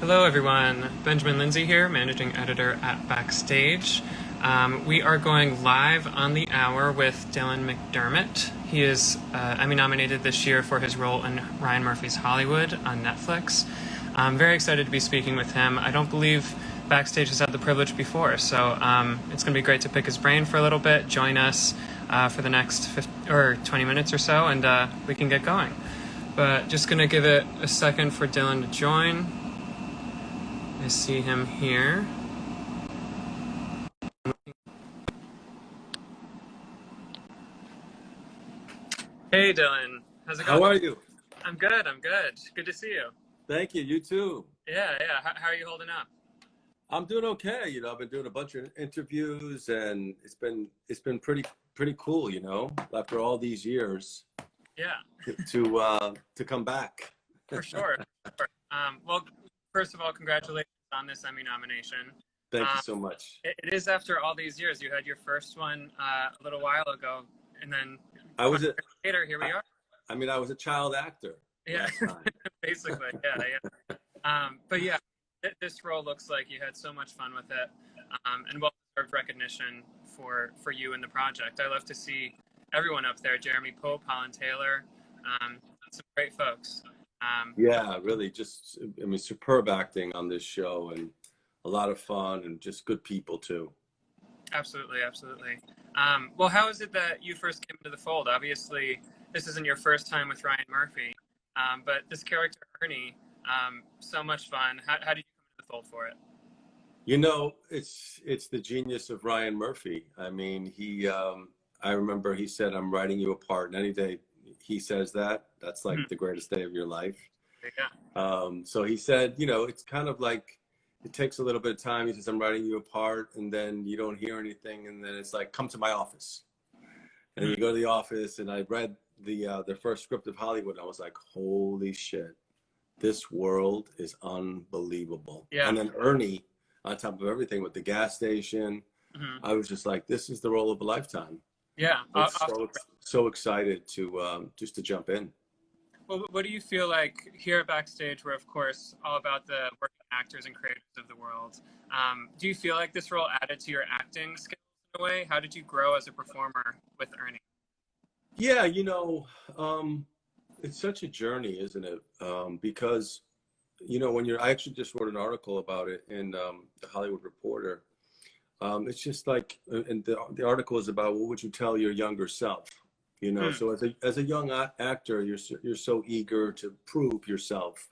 Hello, everyone. Benjamin Lindsay here, managing editor at Backstage. We are going live on the hour with Dylan McDermott. He is Emmy nominated this year for his role in Ryan Murphy's Hollywood on Netflix. I'm very excited to be speaking with him. I don't believe Backstage has had the privilege before, so it's going to be great to pick his brain for a little bit, join us for the next 20 minutes or so, and we can get going. But just going to give it a second for Dylan to join. I see him here. Hey, Dylan. How's it going? How are you? I'm good. I'm good. Good to see you. Thank you. You too. Yeah. How are you holding up? I'm doing okay. I've been doing a bunch of interviews, and it's been pretty cool. After all these years. Yeah. To come back. For sure. Well, first of all, congratulations on this Emmy nomination. Thank you so much. It is after all these years. You had your first one a little while ago, and then later, here we are. I was a child actor. Yeah, basically. Yeah. But yeah, this role looks like you had so much fun with it, and well-deserved recognition for you in the project. I love to see everyone up there: Jeremy Pope, Holland Taylor, some great folks. Yeah, really, superb acting on this show, and a lot of fun, and just good people too. Absolutely. Well, how is it that you first came into the fold? Obviously, this isn't your first time with Ryan Murphy, but this character, Ernie, so much fun. How did you come into the fold for it? It's the genius of Ryan Murphy. I remember he said, "I'm writing you a part," and any day he says that, that's like the greatest day of your life. Yeah. So he said, it's kind of like, it takes a little bit of time. He says, "I'm writing you a part," and then you don't hear anything, and then it's like, "Come to my office." And you go to the office, and I read the first script of Hollywood, and I was like, holy shit, this world is unbelievable. Yeah. And then Ernie, on top of everything, with the gas station, I was just like, this is the role of a lifetime. Yeah. So excited to just to jump in. Well, what do you feel like here at Backstage, we're, of course, all about the working actors and creators of the world. Do you feel like this role added to your acting skills in a way? How did you grow as a performer with Ernie? Yeah, it's such a journey, isn't it? Because, I actually just wrote an article about it in the Hollywood Reporter. It's just like, and the article is about, what would you tell your younger self? So as a young actor, you're so eager to prove yourself,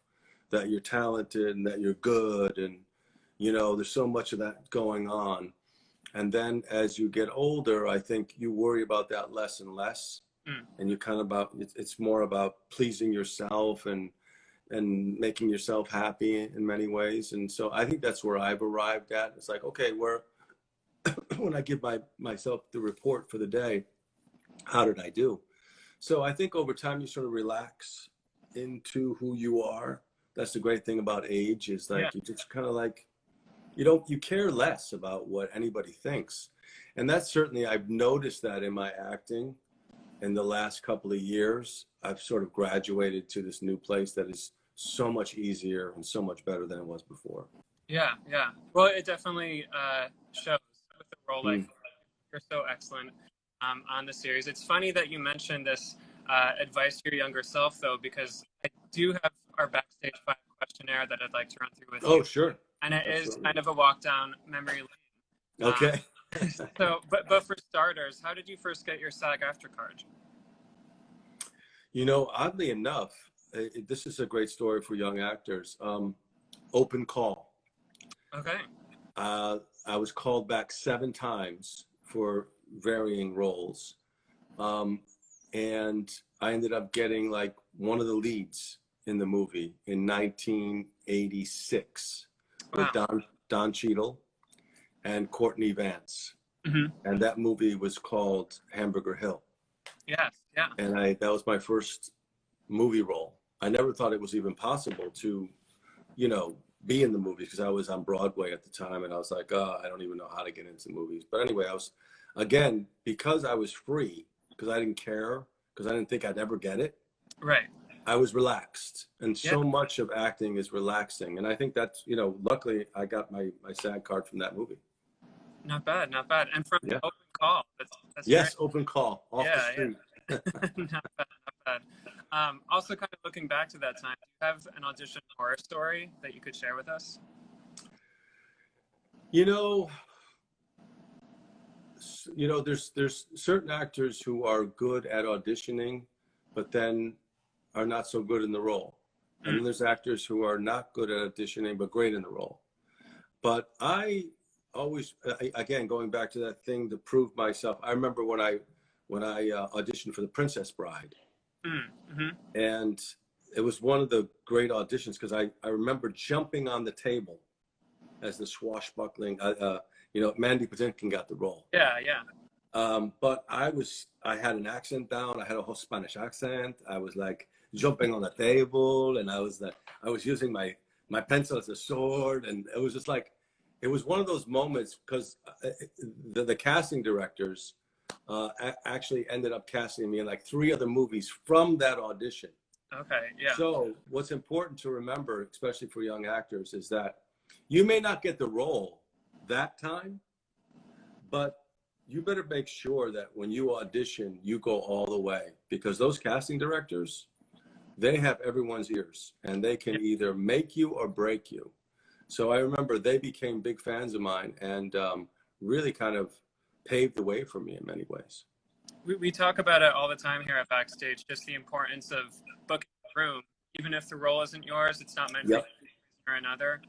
that you're talented and that you're good, and there's so much of that going on. And then as you get older, I think you worry about that less and less, and you it's more about pleasing yourself and making yourself happy in many ways. And so I think that's where I've arrived at. It's like, okay, when I give myself the report for the day, how did I do? So I think over time you sort of relax into who you are. That's the great thing about age, is like, you just kind of like, you care less about what anybody thinks. And that's certainly, I've noticed that in my acting in the last couple of years. I've sort of graduated to this new place that is so much easier and so much better than it was before. Yeah. Well, it definitely shows with the role. Like, you're so excellent on the series. It's funny that you mentioned this advice to your younger self, though, because I do have our Backstage 5 questionnaire that I'd like to run through with you. Oh, sure. And it is kind of a walk down memory lane. Okay. But for starters, how did you first get your SAG-AFTRA card? Oddly enough, this is a great story for young actors. Open call. Okay. I was called back 7 times for varying roles, and I ended up getting like one of the leads in the movie in 1986 with Don Cheadle and Courtney Vance, and that movie was called Hamburger Hill. Yes, yeah. And that was my first movie role. I never thought it was even possible to, be in the movies, because I was on Broadway at the time, and I was like, I don't even know how to get into movies. But anyway, because I was free, because I didn't care, because I didn't think I'd ever get it. Right. I was relaxed, and Yeah, so much of acting is relaxing. And I think that's, you know, luckily I got my SAG card from that movie. not bad, not bad. And from Yeah. Open Call, that's great. Yes, open call off the Yeah, street. yeah. Not bad, not bad. Also, kind of looking back to that time, do you have an audition horror story that you could share with us? You know, there's certain actors who are good at auditioning, but then are not so good in the role. And then there's actors who are not good at auditioning, but great in the role. But I always, again, going back to that thing to prove myself. I remember when I auditioned for The Princess Bride, Mm-hmm. and it was one of the great auditions because I remember jumping on the table as the swashbuckling. Mandy Patinkin got the role. Yeah, yeah. But I had an accent down. I had a whole Spanish accent. I was like jumping on the table, and I was using my pencil as a sword, and it was just like, it was one of those moments because the casting directors actually ended up casting me in like 3 other movies from that audition. Okay, yeah. So what's important to remember, especially for young actors, is that you may not get the role that time, but you better make sure that when you audition, you go all the way, because those casting directors, they have everyone's ears, and they can either make you or break you. So I remember they became big fans of mine, and really kind of paved the way for me in many ways. We talk about it all the time here at Backstage, just the importance of booking a room. Even if the role isn't yours, it's not meant for Yep. you or another.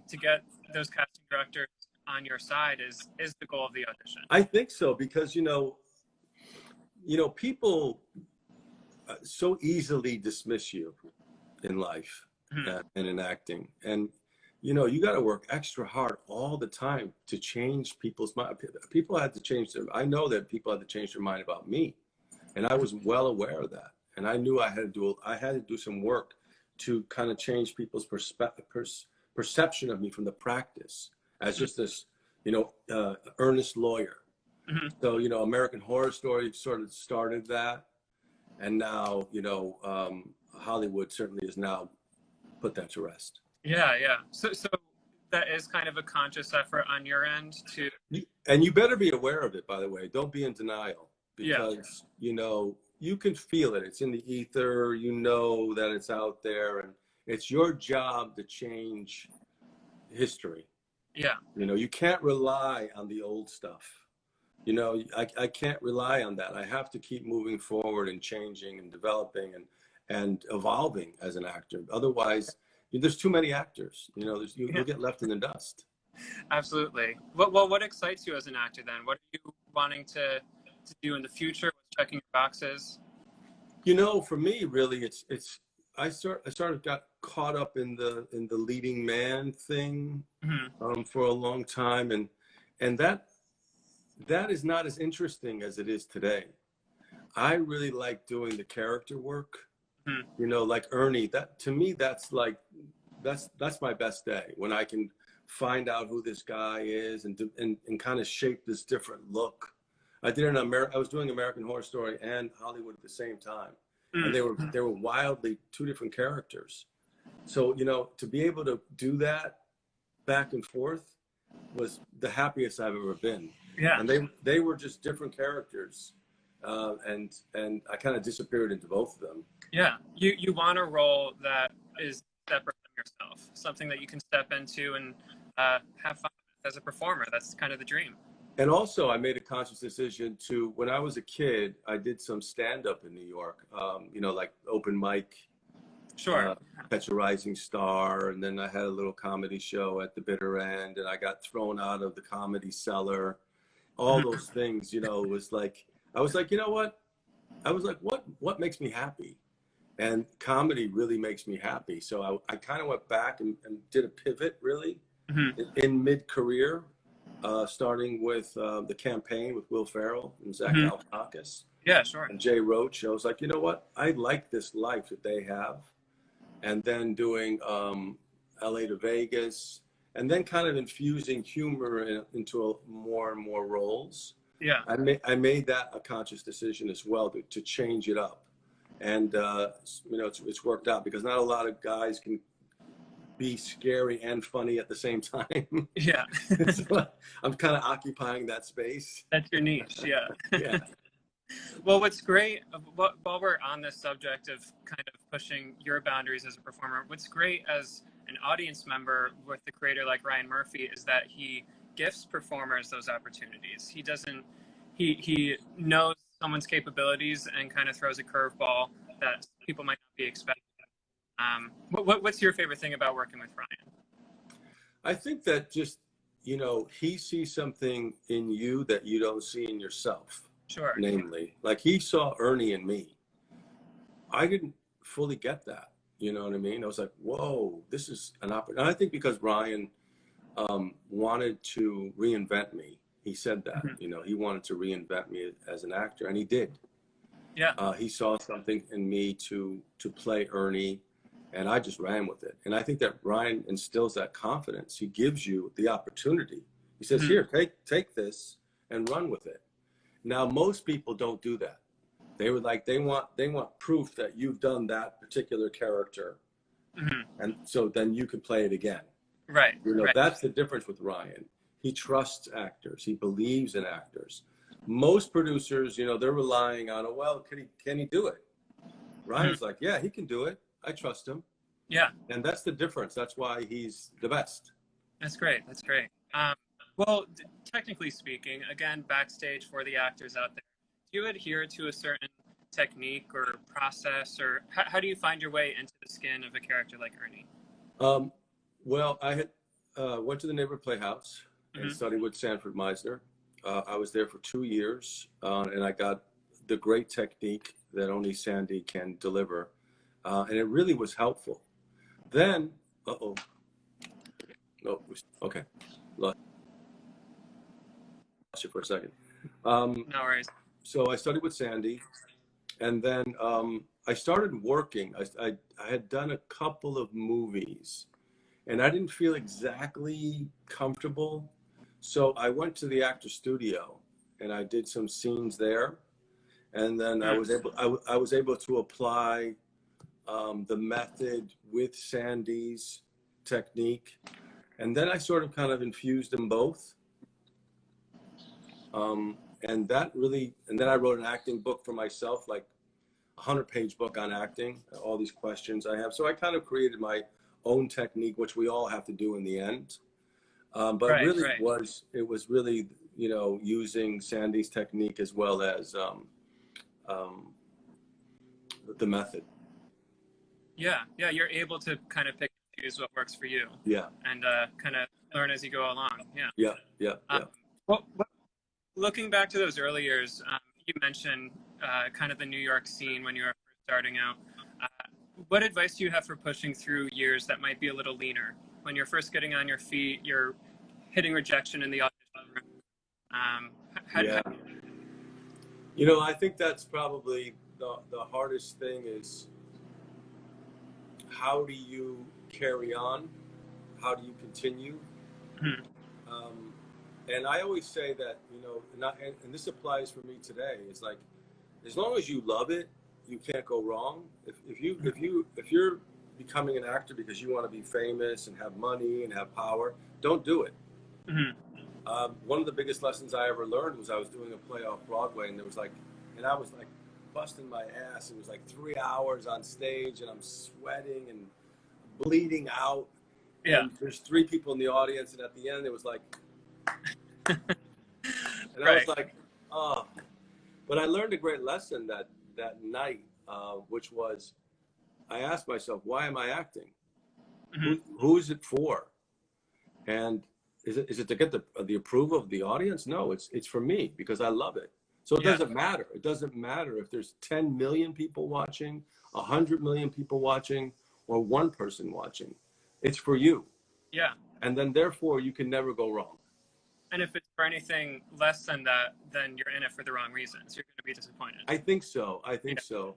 To get those casting directors on your side is the goal of the audition. I think so, because people so easily dismiss you in life and in acting, and you got to work extra hard all the time to change people's mind. People had to change I know that people had to change their mind about me, and I was well aware of that, and I knew I had to do some work to kind of change people's perception of me from the practice as just this earnest lawyer. So American Horror Story sort of started that, and now Hollywood certainly has now put that to rest. Yeah, yeah. So that is kind of a conscious effort on your end to. And you better be aware of it, by the way. Don't be in denial, because you can feel it. It's in the ether. You know that it's out there, and it's your job to change history. Yeah. You can't rely on the old stuff. I can't rely on that. I have to keep moving forward and changing and developing and evolving as an actor. Otherwise, there's too many actors. You'll get left in the dust. Absolutely. What excites you as an actor then? What are you wanting to do in the future? What's checking your boxes? For me, really, I sort of got caught up in the leading man thing for a long time, and that is not as interesting as it is today. I really like doing the character work. Like Ernie. That to me, that's my best day, when I can find out who this guy is and kind of shape this different look. I was doing American Horror Story and Hollywood at the same time, and they were wildly 2 different characters. So to be able to do that back and forth was the happiest I've ever been. Yeah. And they were just different characters, and I kind of disappeared into both of them. Yeah, you want a role that is separate from yourself, something that you can step into and have fun with as a performer. That's kind of the dream. And also, I made a conscious decision when I was a kid, I did some stand-up in New York, like open mic. Sure. Catch a Rising Star, and then I had a little comedy show at the bitter end, and I got thrown out of the Comedy Cellar. All those things, was like, I was like, what? I was like, what makes me happy? And comedy really makes me happy. So I kind of went back and did a pivot, really, in mid-career, starting with The Campaign with Will Ferrell and Zach Galifianakis. Yeah, sure. And Jay Roach. I was like, what? I like this life that they have. And then doing LA to Vegas, and then kind of infusing humor into more and more roles. Yeah. I made that a conscious decision as well, to change it up. And you know, it's worked out because not a lot of guys can be scary and funny at the same time. Yeah. So I'm kind of occupying that space. That's your niche. Yeah. Yeah. Well, what's great, while we're on this subject of kind of pushing your boundaries as a performer, what's great as an audience member with the creator like Ryan Murphy is that he gifts performers those opportunities. He doesn't, he knows someone's capabilities and kind of throws a curveball that people might not be expecting. What's your favorite thing about working with Ryan? I think that just, you know, he sees something in you that you don't see in yourself. Sure. Namely, like he saw Ernie in me. I didn't fully get that. You know what I mean? I was like, whoa, this is an opportunity. I think because Ryan wanted to reinvent me. He said that, Mm-hmm. you know, he wanted to reinvent me as an actor, and he did. Yeah. He saw something in me to play Ernie, and I just ran with it. And I think that Ryan instills that confidence. He gives you the opportunity. He says, Mm-hmm. here, take this and run with it. Now, most people don't do that. They would like, they want proof that you've done that particular character. Mm-hmm. And so then you can play it again. Right. You know, right. that's the difference with Ryan. He trusts actors. He believes in actors. Most producers, you know, they're relying on, oh, well, can he do it? Ryan's like, yeah, he can do it. I trust him. Yeah. And that's the difference. That's why he's the best. That's great. That's great. Well, technically speaking, again, backstage for the actors out there, do you adhere to a certain technique or process, or how do you find your way into the skin of a character like Ernie? Well, I had went to the neighborhood playhouse and studied with Sanford Meisner. I was there for 2 years, and I got the great technique that only Sandy can deliver, and it really was helpful. Then, no, okay, lost you for a second. No worries. So I studied with Sandy, and then I started working. I had done a couple of movies, and I didn't feel exactly comfortable. So I went to the actor studio, and I did some scenes there, and then I was able to apply the method with Sandy's technique, and then I sort of kind of infused them both. And that really, and then I wrote an acting book for myself, like a 100-page book on acting, all these questions I have. So I kind of created my own technique, which we all have to do in the end. But really, it was really, you know, using Sandy's technique as well as the method. Yeah, you're able to kind of pick and choose what works for you. Yeah. And kind of learn as you go along. Yeah. Well, looking back to those early years, you mentioned kind of the New York scene when you were first starting out. What advice do you have for pushing through years that might be a little leaner? When you're first getting on your feet, you're hitting rejection in the audition room. You know, I think that's probably the hardest thing is, how do you carry on? How do you continue? And I always say that, you know, and this applies for me today, is like, as long as you love it, you can't go wrong. If you're becoming an actor because you want to be famous and have money and have power, don't do it. One of the biggest lessons I ever learned was I was doing a play off Broadway, and I was like busting my ass. It was like 3 hours on stage, and I'm sweating and bleeding out. Yeah. And there's 3 people in the audience, and at the end it was like, and I was like, oh. But I learned a great lesson that night, which was, I asked myself, why am I acting? Who is it for? And is it to get the approval of the audience? No, it's for me because I love it. So it doesn't matter. It doesn't matter if there's 10 million people watching, 100 million people watching, or 1 person watching. It's for you. Yeah. And then therefore you can never go wrong. And if it's for anything less than that, then you're in it for the wrong reasons. You're going to be disappointed. I think so. So.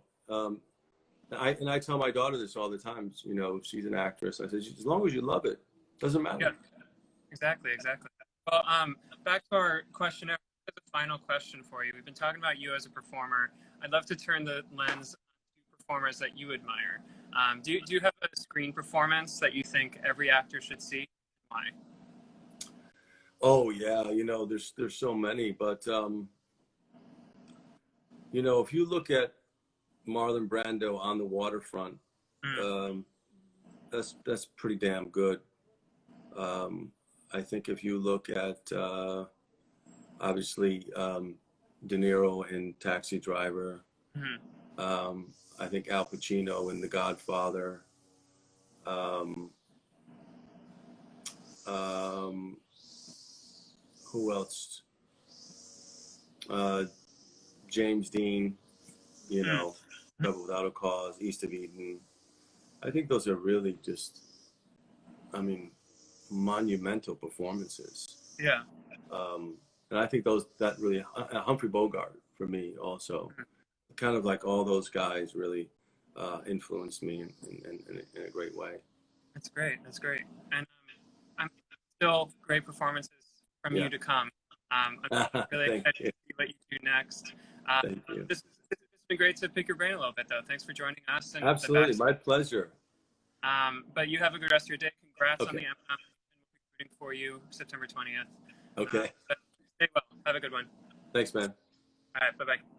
And I tell my daughter this all the time. You know, she's an actress. I said, as long as you love it, doesn't matter. Yeah, exactly. Well, back to our questionnaire. As a final question for you, we've been talking about you as a performer. I'd love to turn the lens to performers that you admire. Do you have a screen performance that you think every actor should see? Why? Oh yeah, there's so many, but if you look at Marlon Brando on the waterfront, Mm. that's pretty damn good. I think if you look at obviously De Niro in Taxi Driver, Mm-hmm. I think Al Pacino in The Godfather, um, um, who else? James Dean, Mm-hmm. Rebel Without a Cause, East of Eden. I think those are really just, I mean, monumental performances. Yeah. And I think that really, Humphrey Bogart for me also, kind of like all those guys really influenced me in a great way. That's great. That's great. And I'm still great performances from Yeah. you to come. I'm really Thank excited you. to see what you do next. Uh, Thank you. it's been great to pick your brain a little bit, though. Thanks for joining us and the Absolutely. Backstage. My pleasure. But you have a good rest of your day. Congrats on Okay. the Emmy nomination. We'll be rooting for you September 20th. Okay. But stay well. Have a good one. Thanks, man. All right. Bye-bye.